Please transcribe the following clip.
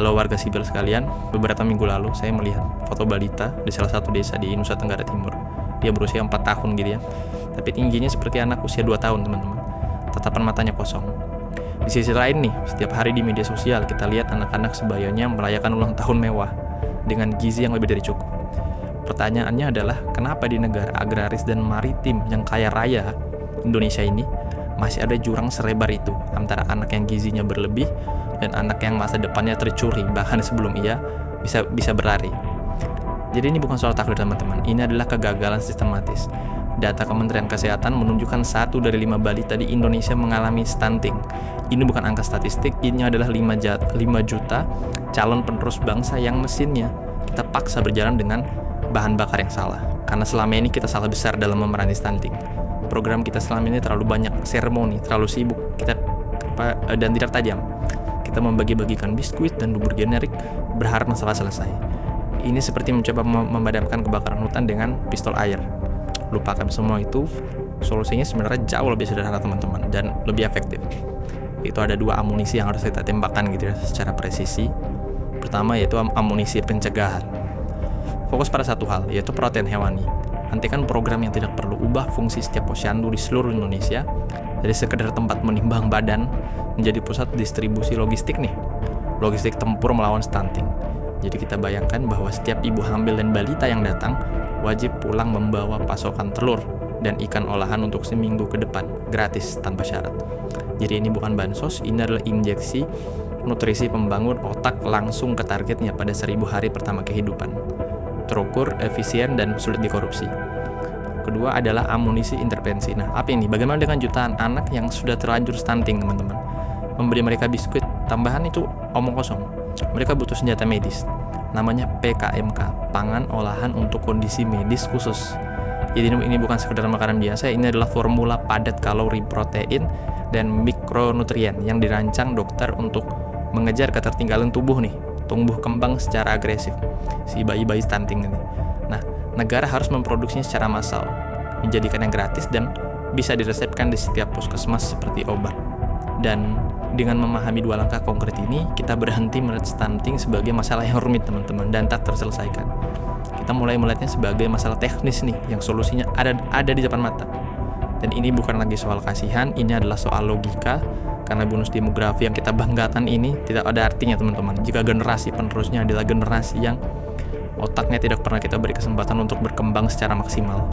Halo warga sipil sekalian, beberapa minggu lalu saya melihat foto balita di salah satu desa di Nusa Tenggara Timur. Dia berusia 4 tahun gitu ya, tapi tingginya seperti anak usia 2 tahun teman-teman. Tatapan matanya kosong. Di sisi lain nih, setiap hari di media sosial kita lihat anak-anak sebayanya merayakan ulang tahun mewah dengan gizi yang lebih dari cukup. Pertanyaannya adalah, kenapa di negara agraris dan maritim yang kaya raya Indonesia ini masih ada jurang serebar itu antara anak yang gizinya berlebih dan anak yang masa depannya tercuri bahkan sebelum ia bisa berlari. Jadi ini bukan soal takdir teman-teman, ini adalah kegagalan sistematis. Data Kementerian Kesehatan menunjukkan 1 dari 5 balita di Indonesia mengalami stunting. Ini bukan angka statistik, ini adalah 5 juta calon penerus bangsa yang mesinnya kita paksa berjalan dengan bahan bakar yang salah. Karena selama ini kita salah besar dalam memerangi stunting. Program kita selama ini terlalu banyak seremoni, terlalu sibuk, dan tidak tajam. Kita membagi-bagikan biskuit dan bubur generik, berharap masalah selesai. Ini seperti mencoba memadamkan kebakaran hutan dengan pistol air. Lupakan semua itu, solusinya sebenarnya jauh lebih sederhana teman-teman, dan lebih efektif. Itu ada 2 amunisi yang harus kita tembakkan gitu ya, secara presisi. Pertama yaitu amunisi pencegahan. Fokus pada satu hal, yaitu protein hewani. Hentikan program yang tidak perlu, ubah fungsi setiap posyandu di seluruh Indonesia dari sekedar tempat menimbang badan menjadi pusat distribusi logistik nih. Logistik tempur melawan stunting. Jadi kita bayangkan bahwa setiap ibu hamil dan balita yang datang wajib pulang membawa pasokan telur dan ikan olahan untuk seminggu ke depan, gratis tanpa syarat. Jadi ini bukan bansos, ini adalah injeksi nutrisi pembangun otak langsung ke targetnya pada 1000 hari pertama kehidupan. Terukur, efisien, dan sulit dikorupsi. Kedua adalah amunisi intervensi. Nah, apa ini? Bagaimana dengan jutaan anak yang sudah terlanjur stunting, teman-teman? Memberi mereka biskuit tambahan itu omong kosong. Mereka butuh senjata medis. Namanya PKMK, pangan olahan untuk kondisi medis khusus. Jadi ini bukan sekedar makanan biasa, ini adalah formula padat kalori, protein, dan mikronutrien yang dirancang dokter untuk mengejar ketertinggalan tubuh nih, tumbuh kembang secara agresif si bayi-bayi stunting ini. Nah, negara harus memproduksinya secara massal, menjadikan yang gratis dan bisa diresepkan di setiap puskesmas seperti obat. Dan dengan memahami 2 langkah konkret ini, kita berhenti melihat stunting sebagai masalah yang rumit teman-teman dan tak terselesaikan. Kita mulai melihatnya sebagai masalah teknis nih, yang solusinya ada di depan mata. Dan ini bukan lagi soal kasihan, ini adalah soal logika. Karena bonus demografi yang kita banggakan ini tidak ada artinya teman-teman jika generasi penerusnya adalah generasi yang otaknya tidak pernah kita beri kesempatan untuk berkembang secara maksimal.